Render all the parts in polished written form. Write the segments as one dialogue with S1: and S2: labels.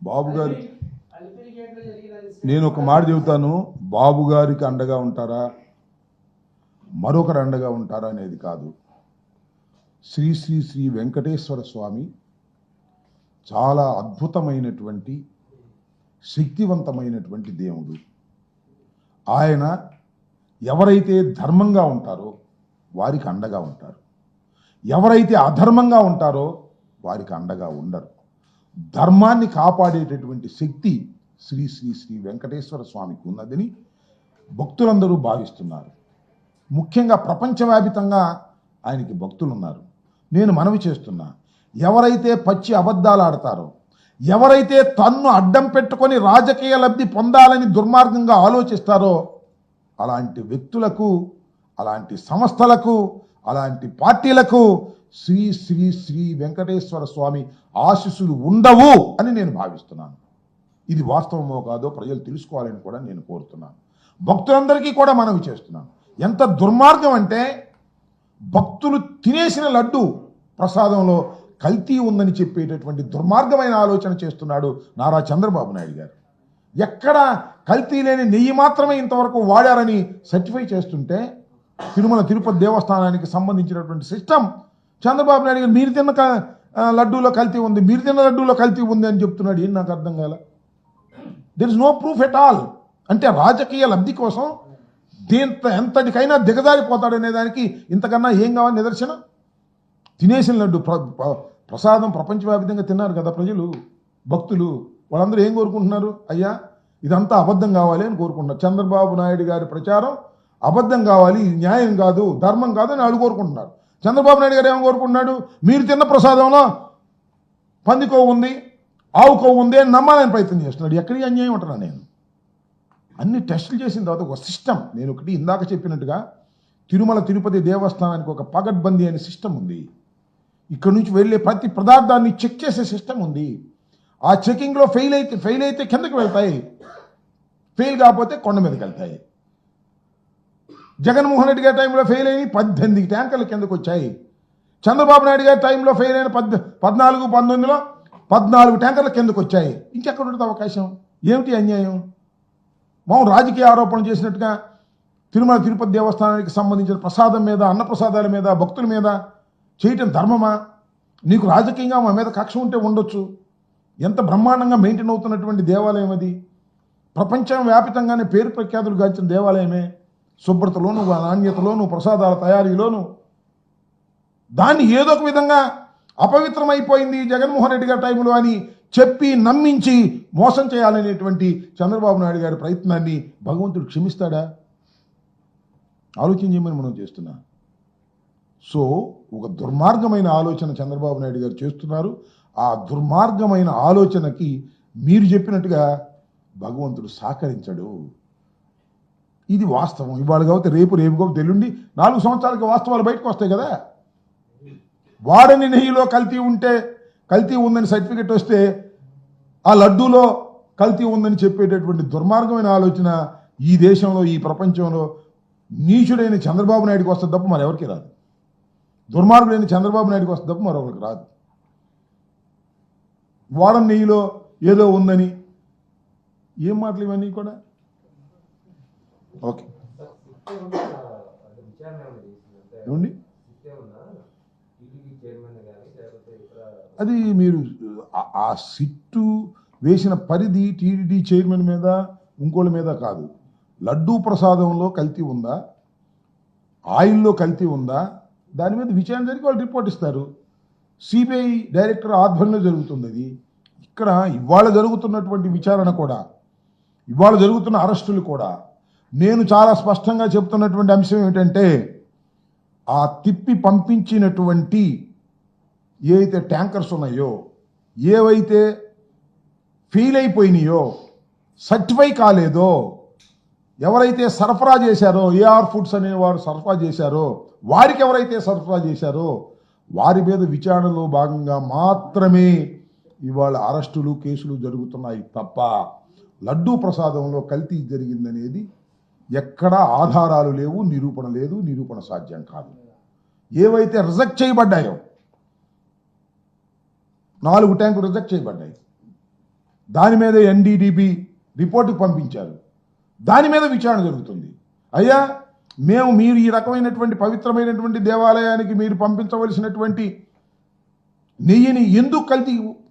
S1: బాబు గారి నేను ఒక మాట చెబుతాను, బాబు గారికి అండగా ఉంటారా మరొకరు అండగా ఉంటారా అనేది కాదు. శ్రీ శ్రీ శ్రీ వెంకటేశ్వర స్వామి చాలా అద్భుతమైనటువంటి శక్తివంతమైనటువంటి దేవుడు. ఆయన ఎవరైతే ధర్మంగా ఉంటారో వారికి అండగా ఉంటారు, ఎవరైతే అధర్మంగా ఉంటారో వారికి అండగా ఉండరు. ధర్మాన్ని కాపాడేటటువంటి శక్తి శ్రీ శ్రీ శ్రీ వెంకటేశ్వర స్వామికి ఉన్నదని భక్తులందరూ భావిస్తున్నారు. ముఖ్యంగా ప్రపంచవ్యాపితంగా ఆయనకి భక్తులు ఉన్నారు. నేను మనవి చేస్తున్నా, ఎవరైతే పచ్చి అబద్ధాలు ఆడతారో, ఎవరైతే తన్ను అడ్డం పెట్టుకొని రాజకీయ లబ్ధి పొందాలని దుర్మార్గంగా ఆలోచిస్తారో అలాంటి వ్యక్తులకు, అలాంటి సంస్థలకు, అలాంటి పార్టీలకు శ్రీ శ్రీ శ్రీ వెంకటేశ్వర స్వామి ఆశీస్సులు ఉండవు అని నేను భావిస్తున్నాను. ఇది వాస్తవమో కాదో ప్రజలు తెలుసుకోవాలని కూడా నేను కోరుతున్నాను. భక్తులందరికీ కూడా మనవి చేస్తున్నాను. ఎంత దుర్మార్గం అంటే, భక్తులు తినేసిన లడ్డు ప్రసాదంలో కల్తీ ఉందని చెప్పేటటువంటి దుర్మార్గమైన ఆలోచన చేస్తున్నాడు నారా చంద్రబాబు నాయుడు గారు. ఎక్కడ కల్తీ లేని నెయ్యి మాత్రమే ఇంతవరకు వాడారని సర్టిఫై చేస్తుంటే, తిరుమల తిరుపతి దేవస్థానానికి సంబంధించినటువంటి సిస్టమ్ చంద్రబాబు నాయుడు గారు మీరు తిన్న లడ్డూలో కల్తీ ఉంది, మీరు తిన్న లడ్డూలో కల్తీ ఉంది అని చెప్తున్నాడు. ఏం నాకు అర్థం కాల. There is no proof at all. అంటే రాజకీయ లబ్ధి కోసం ఎంతటికైనా దిగజారిపోతాడనే దానికి ఇంతకన్నా ఏం కావాలి నిదర్శనం? తినేసిన లడ్డు ప్రసాదం ప్రపంచవ్యాప్తంగా తిన్నారు కదా ప్రజలు, భక్తులు. వాళ్ళందరూ ఏం కోరుకుంటున్నారు? అయ్యా ఇదంతా అబద్ధం కావాలి అని కోరుకుంటున్నారు. చంద్రబాబు నాయుడు గారి ప్రచారం అబద్ధం కావాలి, న్యాయం కాదు, ధర్మం కాదు అని వాళ్ళు కోరుకుంటున్నారు. చంద్రబాబు నాయుడు గారు ఏమో కోరుకుంటున్నాడు? మీరు తిన్న ప్రసాదంలో పందికో ఉంది, ఆవుకో ఉంది అని నమ్మాలని ప్రయత్నం చేస్తున్నాడు. ఎక్కడికి అన్యాయం ఉంటున్నా నేను? అన్ని టెస్టులు చేసిన తర్వాత ఒక సిస్టమ్, నేను ఒకటి ఇందాక చెప్పినట్టుగా తిరుమల తిరుపతి దేవస్థానానికి ఒక పగడ్బందీ అనే సిస్టమ్ ఉంది. ఇక్కడ నుంచి వెళ్ళే ప్రతి పదార్థాన్ని చెక్ చేసే సిస్టమ్ ఉంది. ఆ చెకింగ్లో ఫెయిల్ అయితే కిందకి వెళ్తాయి, ఫెయిల్ కాకపోతే కొండ మీదకి వెళ్తాయి. జగన్మోహన్ రెడ్డి గారి టైంలో ఫెయిల్ అయిన 18 ట్యాంకర్లు కిందకు వచ్చాయి. చంద్రబాబు నాయుడు గారి టైంలో ఫెయిల్ అయిన 14-19లో 14 ట్యాంకర్లు కిందకు వచ్చాయి. ఇంకెక్కడ ఉంటుంది అవకాశం? ఏమిటి అన్యాయం? మనం రాజకీయ ఆరోపణలు చేసినట్టుగా తిరుమల తిరుపతి దేవస్థానానికి సంబంధించిన ప్రసాదం మీద, అన్నప్రసాదాల మీద, భక్తుల మీద చేయటం ధర్మమా? నీకు రాజకీయంగా మా మీద కక్ష ఉంటే ఉండొచ్చు. ఎంత బ్రహ్మాండంగా మెయింటైన్ అవుతున్నటువంటి దేవాలయం అది. ప్రపంచం వ్యాపితంగానే పేరు ప్రఖ్యాతులు గాంచిన దేవాలయమే. శుభ్రతలోను, నాణ్యతలోను, ప్రసాదాల తయారీలోను. దాన్ని ఏదో ఒక విధంగా అపవిత్రమైపోయింది జగన్మోహన్ రెడ్డి గారి టైంలో అని చెప్పి నమ్మించి మోసం చేయాలనేటువంటి చంద్రబాబు నాయుడు గారి ప్రయత్నాన్ని భగవంతుడు క్షమిస్తాడా? ఆలోచన చేయమని మనం చేస్తున్నా. సో ఒక దుర్మార్గమైన ఆలోచన చంద్రబాబు నాయుడు గారు చేస్తున్నారు. ఆ దుర్మార్గమైన ఆలోచనకి మీరు చెప్పినట్టుగా భగవంతుడు సహకరించడు. ఇది వాస్తవం. ఇవాళ కాబట్టి రేపు కాబట్టి ఎల్లుండి 4 సంవత్సరాలకి వాస్తవాలు బయటకు వస్తాయి కదా. వాడని నెయ్యిలో కల్తీ ఉందని సర్టిఫికెట్ వస్తే ఆ లడ్డూలో కల్తీ ఉందని చెప్పేటటువంటి దుర్మార్గమైన ఆలోచన ఈ దేశంలో, ఈ ప్రపంచంలో నీచుడైన చంద్రబాబు నాయుడికి వస్తే తప్ప మరెవరికి రాదు. దుర్మార్గుడైన చంద్రబాబు నాయుడికి వస్తే తప్ప మరొకరికి రాదు. వాడని నెయ్యిలో ఏదో ఉందని ఏం మాటలు ఇవన్నీ కూడా. ఓకే ఏమండి, అది మీరు ఆ సిట్టు వేసిన పరిధి టీడీడీ చైర్మన్ మీద, ఇంకోళ్ళ మీద కాదు. లడ్డూ ప్రసాదంలో కల్తీ ఉందా, ఆయిల్లో కల్తీ ఉందా, దాని మీద విచారణ జరిగి వాళ్ళు రిపోర్ట్ ఇస్తారు. సిబిఐ డైరెక్టర్ ఆధ్వర్యంలో జరుగుతుంది అది. ఇక్కడ ఇవాళ జరుగుతున్నటువంటి విచారణ కూడా, ఇవాళ జరుగుతున్న అరెస్టులు కూడా నేను చాలా స్పష్టంగా చెప్తున్నటువంటి అంశం ఏమిటంటే, ఆ తిప్పి పంపించినటువంటి ఏవైతే ట్యాంకర్స్ ఉన్నాయో, ఏవైతే ఫెయిల్ అయిపోయినాయో, సర్టిఫై కాలేదో, ఎవరైతే సరఫరా చేశారో, ఏఆర్ ఫుడ్స్ అనేవారు సరఫరా చేశారో, వారికి ఎవరైతే సరఫరా చేశారో వారి మీద విచారణలో భాగంగా మాత్రమే ఇవాళ అరెస్టులు, కేసులు జరుగుతున్నాయి తప్ప లడ్డూ ప్రసాదంలో కల్తీ జరిగిందనేది ఎక్కడా ఆధారాలు లేవు, నిరూపణ లేదు, నిరూపణ సాధ్యం కాదు. ఏవైతే రిజెక్ట్ చేయబడ్డాయో 4 ట్యాంకులు రిజెక్ట్ చేయబడ్డాయి. దాని మీద ఎన్డీడీబీ రిపోర్టుకు పంపించారు. దాని మీద విచారణ జరుగుతుంది. అయ్యా, మీరు ఈ రకమైనటువంటి పవిత్రమైనటువంటి దేవాలయానికి మీరు పంపించవలసినటువంటి నెయ్యిని ఎందుకు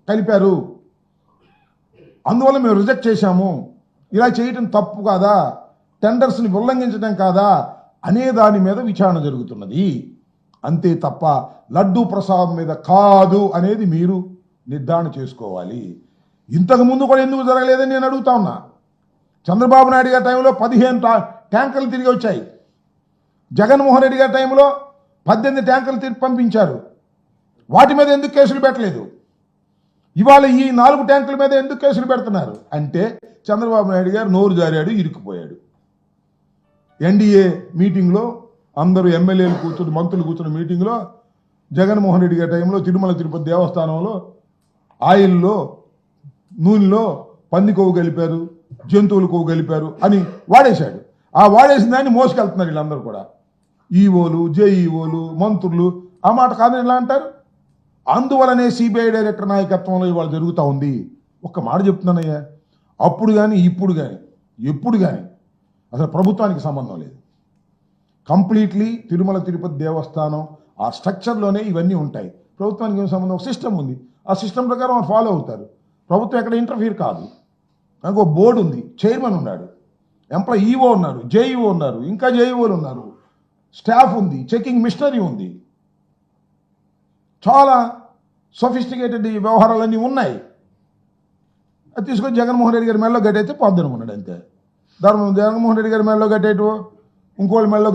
S1: కలిపారు, అందువల్ల మేము రిజెక్ట్ చేశాము, ఇలా చేయటం తప్పు కాదా, టెండర్స్ని ఉల్లంఘించడం కాదా అనే దాని మీద విచారణ జరుగుతున్నది. అంతే తప్ప లడ్డూ ప్రసాదం మీద కాదు అనేది మీరు నిర్ధారణ చేసుకోవాలి. ఇంతకుముందు కూడా ఎందుకు జరగలేదని నేను అడుగుతా ఉన్నా. చంద్రబాబు నాయుడు గారి టైంలో 15 ట్యాంకర్లు తిరిగి వచ్చాయి. జగన్మోహన్ రెడ్డి గారి టైంలో 18 ట్యాంకర్లు తిరిగి పంపించారు. వాటి మీద ఎందుకు కేసులు పెట్టలేదు? ఇవాళ ఈ 4 ట్యాంకుల మీద ఎందుకు కేసులు పెడుతున్నారు అంటే చంద్రబాబు నాయుడు గారు నోరు జారాడు, ఇరుక్కుపోయాడు. ఎన్డీఏ మీటింగ్లో అందరూ ఎమ్మెల్యేలు కూర్చుని, మంత్రులు కూర్చున్న మీటింగ్లో జగన్మోహన్ రెడ్డి గారి టైంలో తిరుమల తిరుపతి దేవస్థానంలో ఆయిల్లో, నూనెలో పంది కొవ్వు కలిపారు, జంతువుల కొవ్వు కలిపారు అని వాడేశాడు. ఆ వాడేసిన దాన్ని మోసుకెళ్తున్నారు వీళ్ళందరూ కూడా. ఈఓలు, జేఈఓలు, మంత్రులు ఆ మాట కాదని ఇలా అంటారు. అందువలనే సిబిఐ డైరెక్టర్ నాయకత్వంలో ఇవాళ జరుగుతూ ఉంది. ఒక్క మాట చెప్తున్నానయ్యా, అప్పుడు కానీ ఇప్పుడు కానీ ఎప్పుడు కానీ అసలు ప్రభుత్వానికి సంబంధం లేదు. కంప్లీట్లీ తిరుమల తిరుపతి దేవస్థానం ఆ స్ట్రక్చర్లోనే ఇవన్నీ ఉంటాయి. ప్రభుత్వానికి ఏం సంబంధం? ఒక సిస్టమ్ ఉంది, ఆ సిస్టమ్ ప్రకారం ఫాలో అవుతారు. ప్రభుత్వం ఎక్కడ ఇంటర్ఫీర్ కాదు. దానికి ఒక బోర్డు ఉంది, చైర్మన్ ఉన్నాడు, ఈఓ ఉన్నారు, జేఈఓ ఉన్నారు, ఇంకా జేఈఓలు ఉన్నారు, స్టాఫ్ ఉంది, చెకింగ్ మిషనరీ ఉంది, చాలా సొఫిస్టికేటెడ్ వ్యవహారాలన్నీ ఉన్నాయి. అది తీసుకొని జగన్మోహన్ రెడ్డి గారి మెడలో గట్టయితే పొద్దునుకున్నాడు అంతే. జగన్మోహన్ రెడ్డి గారి మెడలో కట్టేయటం, ఇంకోళ్ళ మెడలో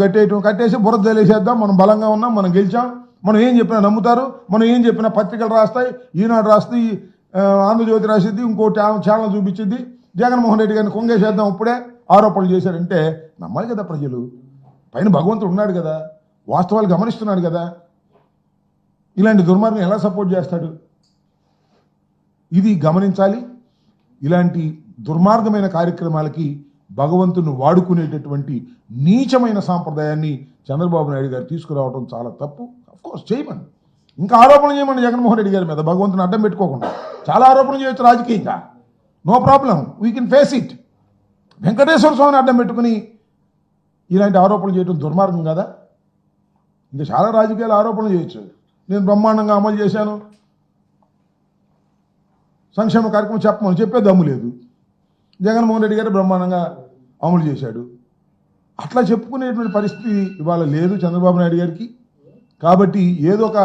S1: కట్టేసి బురద తెలిసేద్దాం, మనం బలంగా ఉన్నాం, మనం గెలిచాం, మనం ఏం చెప్పినా నమ్ముతారు, మనం ఏం చెప్పినా పత్రికలు రాస్తాయి, ఈనాడు రాస్తాయి, ఆంధ్రజ్యోతి రాసిద్ది, ఇంకో ఛానల్ చూపించింది, జగన్మోహన్ రెడ్డి గారిని కొంగేసేద్దాం ఇప్పుడే ఆరోపణలు చేశారంటే నమ్మాలి కదా ప్రజలు. పైన భగవంతుడు ఉన్నాడు కదా, వాస్తవాలు గమనిస్తున్నాడు కదా. ఇలాంటి దుర్మార్గం ఎలా సపోర్ట్ చేస్తాడు? ఇది గమనించాలి. ఇలాంటి దుర్మార్గమైన కార్యక్రమాలకి భగవంతుని వాడుకునేటటువంటి నీచమైన సాంప్రదాయాన్ని చంద్రబాబు నాయుడు గారు తీసుకురావడం చాలా తప్పు. అఫ్కోర్స్ చేయమని, ఇంకా ఆరోపణలు చేయమని జగన్మోహన్ రెడ్డి గారి మీద భగవంతుని అడ్డం పెట్టుకోకుండా చాలా ఆరోపణలు చేయొచ్చు రాజకీయంగా, no problem, we can face it. Venkateswara స్వామిని అడ్డం పెట్టుకుని ఇలాంటి ఆరోపణలు చేయడం దుర్మార్గం కదా. ఇంకా చాలా రాజకీయాలు ఆరోపణలు చేయొచ్చు. నేను బ్రహ్మాండంగా అమలు చేశాను, సంక్షేమ కార్యక్రమం చెప్పే దమ్ము లేదు. జగన్మోహన్ రెడ్డి గారు బ్రహ్మాండంగా అమలు చేశాడు. అట్లా చెప్పుకునేటువంటి పరిస్థితి ఇవాళ లేదు చంద్రబాబు నాయుడు గారికి. కాబట్టి ఏదో ఒక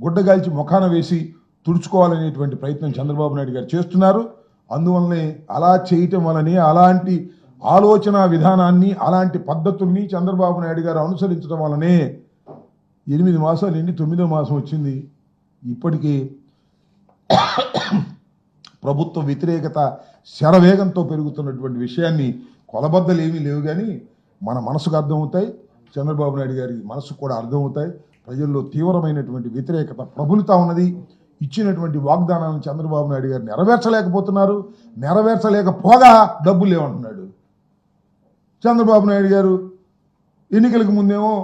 S1: గుడ్డగాల్చి ముఖాన వేసి తుడుచుకోవాలనేటువంటి ప్రయత్నం చంద్రబాబు నాయుడు గారు చేస్తున్నారు. అందువల్లనే అలా చేయటం వల్లనే, అలాంటి ఆలోచన విధానాన్ని, అలాంటి పద్ధతుల్ని చంద్రబాబు నాయుడు గారు అనుసరించడం వల్లనే 8 మాసాలు ఎండి 9వ మాసం వచ్చింది. ఇప్పటికీ ప్రభుత్వ వ్యతిరేకత శరవేగంతో పెరుగుతున్నటువంటి విషయాన్ని కొలబద్దలు ఏమీ లేవు, కానీ మన మనసుకు అర్థమవుతాయి, చంద్రబాబు నాయుడు గారి మనసుకు కూడా అర్థమవుతాయి. ప్రజల్లో తీవ్రమైనటువంటి వ్యతిరేకత ప్రబలుతా ఉన్నది. ఇచ్చినటువంటి వాగ్దానాలను చంద్రబాబు నాయుడు గారు నెరవేర్చలేకపోతున్నారు. నెరవేర్చలేకపోగా డబ్బులు లేవంటున్నాడు చంద్రబాబు నాయుడు గారు. ఎన్నికలకు ముందేమో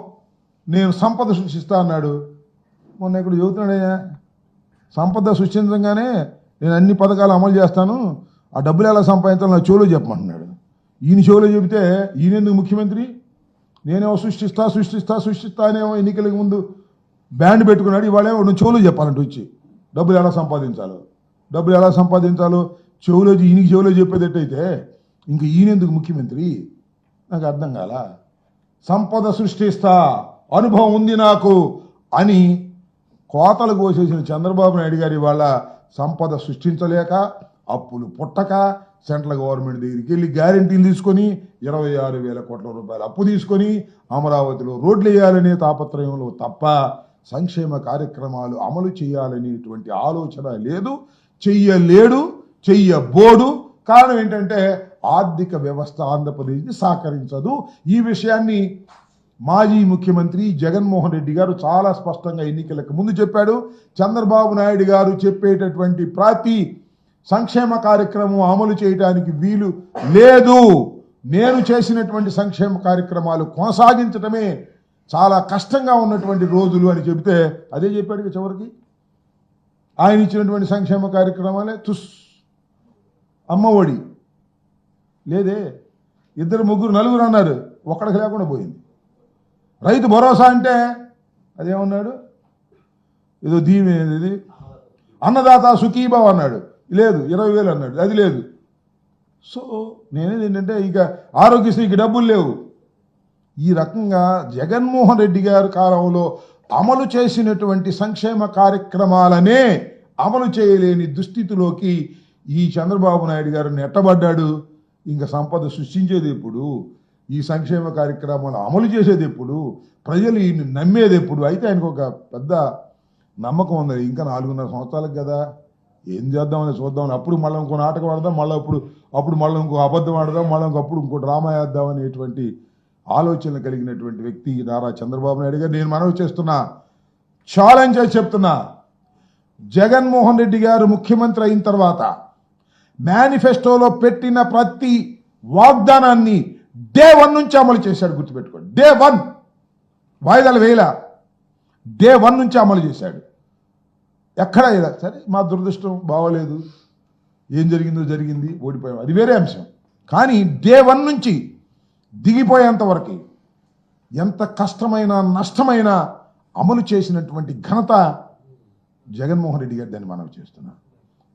S1: నేను సంపద సృష్టిస్తా అన్నాడు. మొన్న ఇక్కడ చెబుతున్నాడయ్యా, సంపద సృష్టించగానే నేను అన్ని పథకాలు అమలు చేస్తాను, ఆ డబ్బులు ఎలా సంపాదించాలో నా చెవులో చెప్పమంటున్నాడు. ఈయన చెవులో చెబితే ఈయనెందుకు ముఖ్యమంత్రి? నేనేమో సృష్టిస్తా అనేమో ఎన్నికలకు ముందు బ్యాండ్ పెట్టుకున్నాడు. ఇవాళేమో నువ్వు చెవులో చెప్పాలంటే వచ్చి డబ్బులు ఎలా సంపాదించాలో చెవులో ఈయనకి చెవులో చెప్పేటట్టయితే ఇంక ఈయనెందుకు ముఖ్యమంత్రి? నాకు అర్థం కాల. సంపద సృష్టిస్తా, అనుభవం ఉంది నాకు అని కోతలు కోసేసిన చంద్రబాబు నాయుడు గారి వాళ్ళ సంపద సృష్టించలేక, అప్పులు పుట్టక, సెంట్రల్ గవర్నమెంట్ దగ్గరికి వెళ్ళి గ్యారెంటీలు తీసుకొని 26,000 కోట్ల రూపాయలు అప్పు తీసుకొని అమరావతిలో రోడ్లు వేయాలనే తాపత్రయంలో తప్ప సంక్షేమ కార్యక్రమాలు అమలు చేయాలనేటువంటి ఆలోచన లేదు, చెయ్యలేడు, చెయ్యబోడు. కారణం ఏంటంటే ఆర్థిక వ్యవస్థ ఆంధ్రప్రదేశ్ని సహకరించదు. ఈ విషయాన్ని మాజీ ముఖ్యమంత్రి జగన్మోహన్ రెడ్డి గారు చాలా స్పష్టంగా ఎన్నికలకు ముందు చెప్పాడు. చంద్రబాబు నాయుడు గారు చెప్పేటటువంటి ప్రతి సంక్షేమ కార్యక్రమం అమలు చేయడానికి వీలు లేదు. నేను చేసినటువంటి సంక్షేమ కార్యక్రమాలు కొనసాగించడమే చాలా కష్టంగా ఉన్నటువంటి రోజులు అని చెబితే అదే చెప్పాడు చివరికి. ఆయన ఇచ్చినటువంటి సంక్షేమ కార్యక్రమాలే అమ్మ ఒడి లేదే, ఇద్దరు ముగ్గురు నలుగురు అన్నారు, ఒక్కడికి లేకుండా పోయింది. రైతు భరోసా అంటే అదేమన్నాడు, ఏదో ఇది అన్నదాత సుఖీభావ్ అన్నాడు, లేదు 20,000 అన్నాడు, అది లేదు. సో నేనేది ఏంటంటే ఇక ఆరోగ్యశ్రీకి డబ్బులు లేవు. ఈ రకంగా జగన్మోహన్ రెడ్డి గారి కాలంలో అమలు చేసినటువంటి సంక్షేమ కార్యక్రమాలనే అమలు చేయలేని దుస్థితిలోకి ఈ చంద్రబాబు నాయుడు గారు నెట్టబడ్డాడు. ఇంకా సంపద సృష్టించేది ఎప్పుడు, ఈ సంక్షేమ కార్యక్రమాలు అమలు చేసేది ఎప్పుడు, ప్రజలు ఈయన్ని నమ్మేది ఎప్పుడు? అయితే ఆయనకు ఒక పెద్ద నమ్మకం ఉంది, ఇంకా 4.5 సంవత్సరాలకు కదా, ఏం చేద్దామని చూద్దామని. అప్పుడు మళ్ళీ ఇంకో నాటకం ఆడదాం, మళ్ళీ అప్పుడు మళ్ళీ ఇంకో అబద్ధం ఆడదాం, మళ్ళీ ఇంకప్పుడు ఇంకో డ్రామా వేద్దాం అనేటువంటి ఆలోచనలు కలిగినటువంటి వ్యక్తి నారా చంద్రబాబు నాయుడు గారు. నేను మనవి చేస్తున్నా, ఛాలెంజ్ చేసి చెప్తున్నా, జగన్మోహన్ రెడ్డి గారు ముఖ్యమంత్రి అయిన తర్వాత మేనిఫెస్టోలో పెట్టిన ప్రతి వాగ్దానాన్ని డే 1 నుంచి అమలు చేశాడు. గుర్తుపెట్టుకోండి, డే 1 వాయిదాలు వేయలా, డే 1 నుంచి అమలు చేశాడు. ఎక్కడ ఇలా సరే మా దురదృష్టం బాగోలేదు, ఏం జరిగిందో జరిగింది, ఓడిపోయాం, అది వేరే అంశం. కానీ డే 1 నుంచి దిగిపోయేంత వరకు ఎంత కష్టమైన నష్టమైన అమలు చేసినటువంటి ఘనత జగన్మోహన్ రెడ్డి గారి దాన్ని మనం చేస్తున్నాం.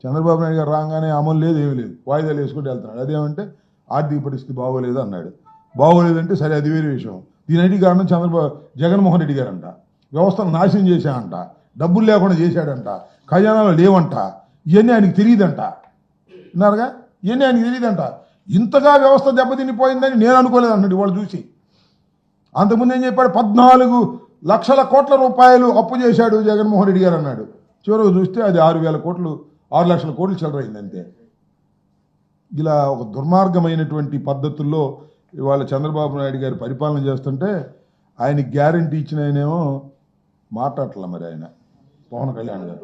S1: చంద్రబాబు నాయుడు గారు రాగానే అమలు లేదు, ఏమీ లేదు, వాయిదాలు వేసుకుంటూ వెళ్తున్నాడు. అదేమంటే ఆర్థిక పరిస్థితి బాగోలేదు అన్నాడు. బాగోలేదంటే సరే, అది వేరే విషయం. దీనికి కారణం జగన్మోహన్ రెడ్డి గారు అంట, వ్యవస్థను నాశనం చేశాడంట, డబ్బులు లేకుండా చేశాడంట, ఖజానాలు లేవంట, ఇవన్నీ ఆయనకి తెలియదంట. విన్నారుగా, ఇవన్నీ ఆయనకి తెలియదంట. ఇంతగా వ్యవస్థ దెబ్బతినిపోయిందని నేను అనుకోలేదు అన్నాడు వాళ్ళు చూసి. అంతకుముందు ఏం చెప్పాడు, 14 లక్షల కోట్ల రూపాయలు అప్పు చేశాడు జగన్మోహన్ రెడ్డి గారు అన్నాడు. చివరకు చూస్తే అది 6,000 కోట్లు, 6 లక్షల కోట్లు చిల్లరైంది అంతే. ఇలా ఒక దుర్మార్గమైనటువంటి పద్ధతుల్లో ఇవాళ చంద్రబాబు నాయుడు గారు పరిపాలన చేస్తుంటే ఆయనకి గ్యారంటీ ఇచ్చిన ఆయనేమో మాట్లాడట్ల. మరి ఆయన పవన్ కళ్యాణ్ గారు